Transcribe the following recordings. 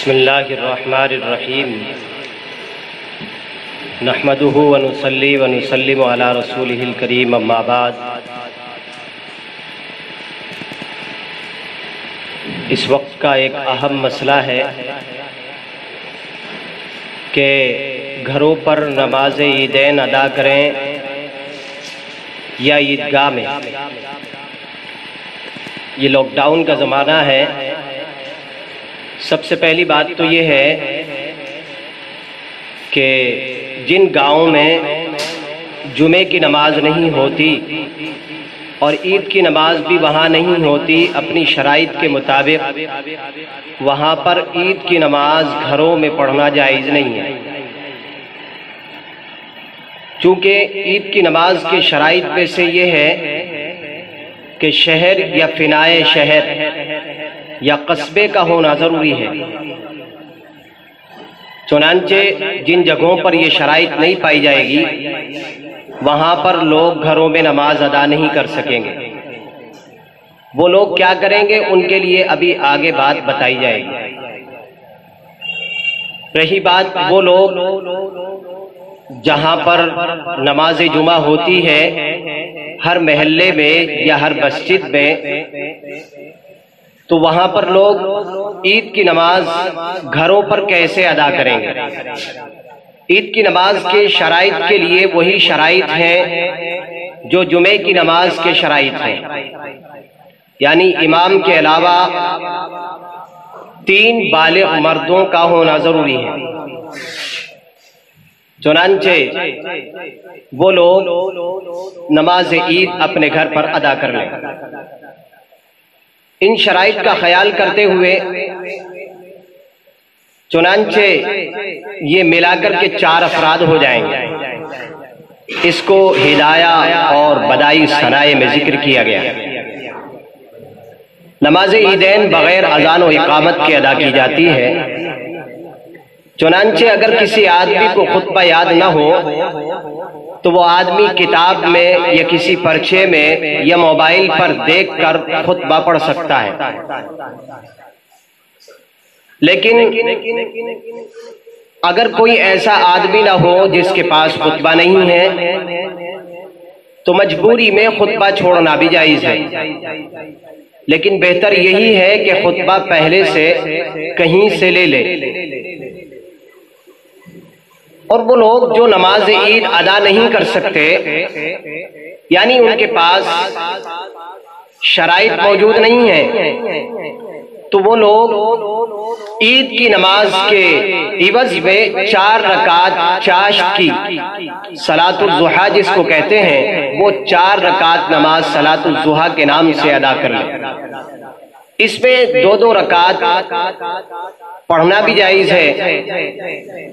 بسم اللہ الرحمن الرحیم نحمدہ ونصلی ونسلم علی رسولہ الکریم اما بعد۔ اس وقت کا ایک اہم مسئلہ ہے کہ گھروں پر نماز عیدین ادا کریں یا عیدگاہ میں۔ یہ لاک ڈاؤن کا زمانہ ہے۔ سب سے پہلی بات تو یہ ہے کہ جن گاؤں میں جمعے کی نماز نہیں ہوتی اور عید کی نماز بھی وہاں نہیں ہوتی، اپنی شرائط کے مطابق وہاں پر عید کی نماز گھروں میں پڑھنا جائز نہیں ہے، چونکہ عید کی نماز کی شرائط میں سے یہ ہے کہ شہر یا فنائے شہر یا قصبے کا ہونا ضروری ہے۔ چنانچہ جن جگہوں پر یہ شرائط نہیں پائی جائے گی وہاں پر لوگ گھروں میں نماز ادا نہیں کر سکیں گے۔ وہ لوگ کیا کریں گے ان کے لیے ابھی آگے بات بتائی جائے گی۔ رہی بات وہ لوگ جہاں پر نماز جمعہ ہوتی ہے، ہر محلے میں یا ہر مسجد میں، تو وہاں پر لوگ عید کی نماز گھروں پر کیسے ادا کریں گے؟ عید کی نماز کے شرائط کے لیے وہی شرائط ہیں جو جمعے کی نماز کے شرائط ہیں، یعنی امام کے علاوہ 3 بالغ مردوں کا ہونا ضروری ہے۔ چنانچہ وہ لوگ نماز عید اپنے گھر پر ادا کر لیں۔ ان شرائط کا خیال کرتے ہوئے چنانچہ یہ ملا کر کے 4 افراد ہو جائیں گے۔ اس کو ہدایہ اور بدائی ثنائے میں ذکر کیا گیا۔ نماز عیدین بغیر اذان و اقامت کے ادا کی جاتی ہے۔ چنانچہ اگر کسی آدمی کو خطبہ یاد نہ ہو تو وہ آدمی کتاب میں یا کسی پرچے میں یا موبائل پر دیکھ کر خطبہ پڑھ سکتا ہے، لیکن اگر کوئی ایسا آدمی نہ ہو جس کے پاس خطبہ نہیں ہے تو مجبوری میں خطبہ چھوڑنا بھی جائز ہے، لیکن بہتر یہی ہے کہ خطبہ پہلے سے کہیں سے لے لے۔ اور وہ لوگ جو نماز عید ادا نہیں کر سکتے، یعنی ان کے پاس شرائط موجود نہیں ہے، تو وہ لوگ عید کی نماز کے عوض میں 4 رکعت چاشت کی صلاۃ الضحیٰ جس کو کہتے ہیں، وہ 4 رکعت نماز صلاۃ الضحیٰ کے نام سے ادا کر لیں۔ اس میں 2 رکعت پڑھنا بھی جائز ہے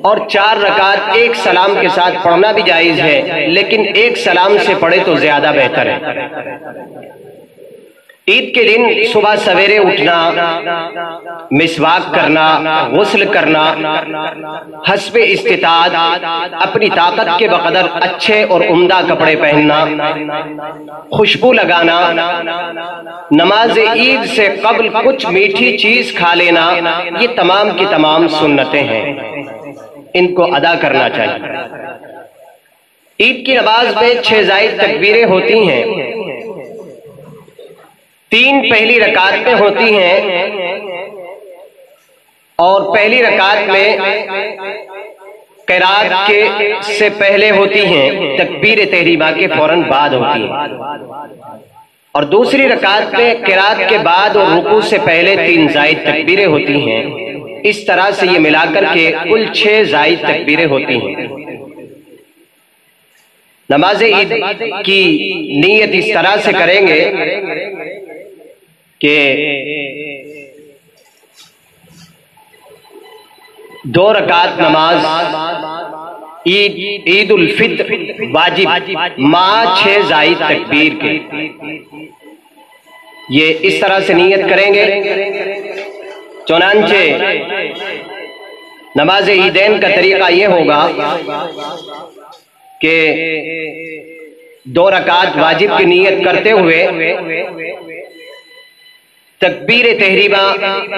اور 4 رکعت ایک سلام کے ساتھ پڑھنا بھی جائز ہے، لیکن ایک سلام سے پڑھے تو زیادہ بہتر ہے۔ عید کے دن صبح سویرے اٹھنا، مسواک کرنا، غسل کرنا، حسب استطاعت اپنی طاقت کے بقدر اچھے اور عمدہ کپڑے پہننا، خوشبو لگانا، نماز عید سے قبل کچھ میٹھی چیز کھا لینا، یہ تمام کی تمام سنتیں ہیں، ان کو ادا کرنا چاہیے۔ عید کی نماز میں 6 زائد تکبیریں ہوتی ہیں، 3 پہلی رکعت میں ہوتی ہیں، اور پہلی رکعت میں قرات کے سے پہلے ہوتی ہیں، تکبیر تحریمہ کے فوراً بعد ہوتی ہیں، اور دوسری رکعت میں قرات کے بعد اور رکوع سے پہلے 3 زائد تکبیریں ہوتی ہیں۔ اس طرح سے یہ ملا کر کے کل 6 زائد تکبیریں ہوتی ہیں۔ نماز عید کی نیت اس طرح سے کریں گے کہ 2 رکعت نماز عید الفطر واجب مع 6 زائد تکبیر کے، یہ اس طرح سے نیت کریں گے۔ چنانچہ نماز عیدین کا طریقہ یہ ہوگا کہ 2 رکعت واجب کی نیت کرتے ہوئے تکبیر تحریمہ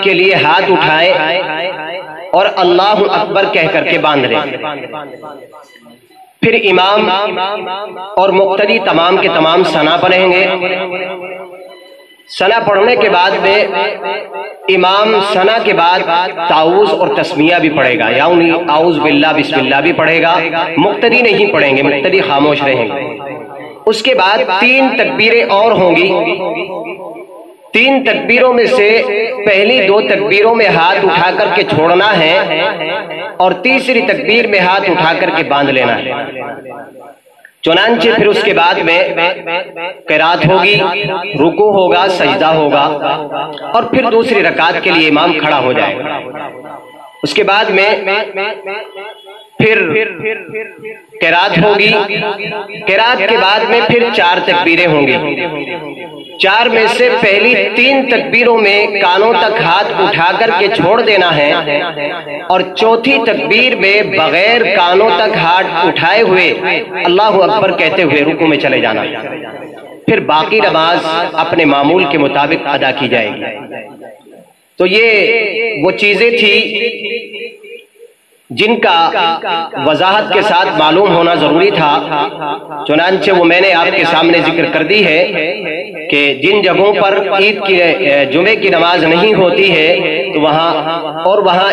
کے لیے ہاتھ اٹھائے اور اللہ اکبر کہہ کر کے باندھ لیں. پھر امام اور مقتدی تمام کے تمام ثنا پڑھیں گے. ثنا پڑھنے کے بعد میں امام ثنا کے بعد تعوذ اور تسمیہ بھی پڑھے گا، یعنی اعوذ باللہ بسم اللہ بھی پڑھے گا. مقتدی نہیں پڑھیں گے، مقتدی خاموش رہیں گے. اس کے بعد 3 تکبیریں اور ہوں گی. 3 تکبیروں میں سے پہلی 2 تکبیروں میں ہاتھ اٹھا کر کے چھوڑنا ہے اور تیسری تکبیر میں ہاتھ اٹھا کر کے باندھ لینا ہے. چنانچہ پھر اس کے بعد میں قرات ہوگی، رکوع ہوگا، سجدہ ہوگا اور پھر دوسری رکعت کے لیے امام کھڑا ہو جائے گا. اس کے بعد میں پھر قرات ہوگی. قرات کے بعد میں پھر 4 تکبیریں ہوں گی. 4 میں سے پہلی 3 تکبیروں میں کانوں تک ہاتھ اٹھا کر کے چھوڑ دینا ہے اور چوتھی تکبیر میں بغیر کانوں تک ہاتھ اٹھائے ہوئے اللہ اکبر کہتے ہوئے رکوع میں چلے جانا. پھر باقی نماز اپنے معمول کے مطابق ادا کی جائے گی. تو یہ وہ چیزیں تھی جن کا وضاحت کے ساتھ معلوم ہونا ضروری تھا. چنانچہ وہ میں نے آپ کے سامنے ذکر کر دی ہے کہ جن جگہوں پر عید کی جمعے کی نماز نہیں ہوتی ہے تو وہاں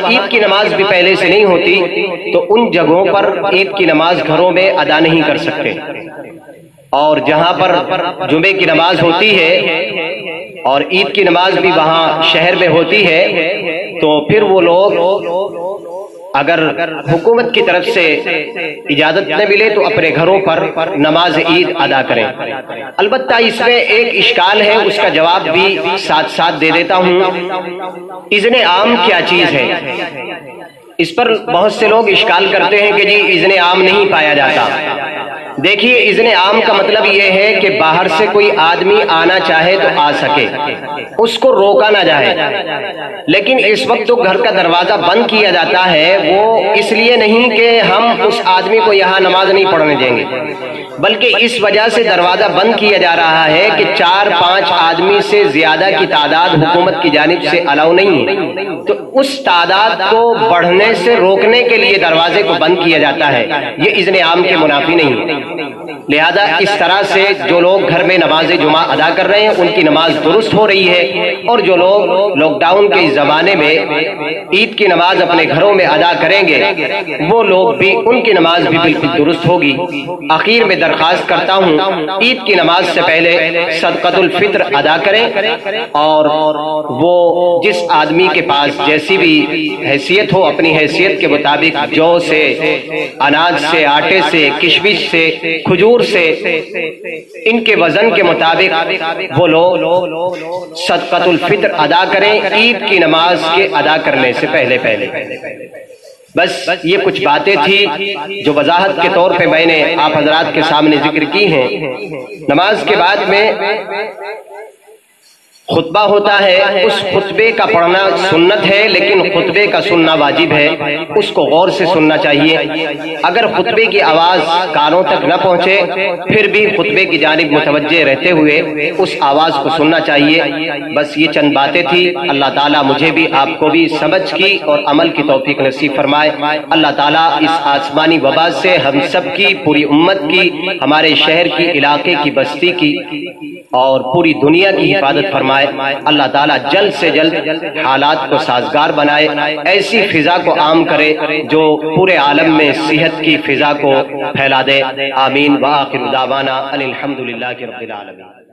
عید کی نماز بھی پہلے سے نہیں ہوتی، تو ان جگہوں پر عید کی نماز گھروں میں ادا نہیں کر سکتے. اور جہاں پر جمعے کی نماز ہوتی ہے اور عید کی نماز بھی وہاں شہر میں ہوتی ہے تو پھر وہ لوگ اگر حکومت کی طرف سے اجازت نہ ملے تو اپنے گھروں پر نماز عید ادا کریں. البتہ اس میں ایک اشکال ہے، اس کا جواب بھی ساتھ ساتھ دے دیتا ہوں. اذن عام کیا چیز ہے؟ اس پر بہت سے لوگ اشکال کرتے ہیں کہ جی اذن عام نہیں پایا جاتا. دیکھیے، اذن عام کا مطلب یہ ہے کہ باہر سے کوئی آدمی آنا چاہے تو آ سکے، اس کو روکا نہ جائے. لیکن اس وقت جو گھر کا دروازہ بند کیا جاتا ہے وہ اس لیے نہیں کہ ہم اس آدمی کو یہاں نماز نہیں پڑھنے دیں گے، بلکہ اس وجہ سے دروازہ بند کیا جا رہا ہے کہ 4-5 آدمی سے زیادہ کی تعداد حکومت کی جانب سے الاؤ نہیں ہے. تو اس تعداد کو بڑھنے سے روکنے کے لیے دروازے کو بند کیا جاتا ہے. یہ اذن عام کے منافی نہیں ہے. لہذا اس طرح سے جو لوگ گھر میں نماز جمعہ ادا کر رہے ہیں ان کی نماز درست ہو رہی ہے، اور جو لوگ لاک ڈاؤن کے زمانے میں عید کی نماز اپنے گھروں میں ادا کریں گے وہ لوگ بھی، ان کی نماز بھی بالکل درست ہوگی. آخر میں درخواست کرتا ہوں عید کی نماز سے پہلے صدقۃ الفطر ادا کریں، اور وہ جس آدمی کے پاس جیسی بھی حیثیت ہو اپنی حیثیت کے مطابق جو سے، اناج سے، آٹے سے، کشمش سے، کھجور سے، ان کے وزن کے مطابق وہ لوگ صدقۃ الفطر ادا کریں عید کی نماز کے ادا کرنے سے پہلے. بس یہ کچھ باتیں تھی جو وضاحت کے طور پہ میں نے آپ حضرات کے سامنے ذکر کی ہیں. نماز کے بعد میں خطبہ ہوتا ہے، اس خطبے کا پڑھنا سنت ہے لیکن خطبے کا سننا واجب ہے. اس کو غور سے سننا چاہیے. اگر خطبے کی آواز کانوں تک نہ پہنچے پھر بھی خطبے کی جانب متوجہ رہتے ہوئے اس آواز کو سننا چاہیے. بس یہ چند باتیں تھی. اللہ تعالیٰ مجھے بھی آپ کو بھی سمجھ کی اور عمل کی توفیق نصیب فرمائے. اللہ تعالیٰ اس آسمانی وبا سے ہم سب کی، پوری امت کی، ہمارے شہر کی، علاقے کی، بستی کی اور پوری دنیا کی حفاظت فرمائے. اللہ تعالیٰ جلد سے جلد حالات کو سازگار بنائے، ایسی فضا کو عام کرے جو پورے عالم میں صحت کی فضا کو پھیلا دے. آمین. وآخر دعوانا الحمدللہ رب العالمین.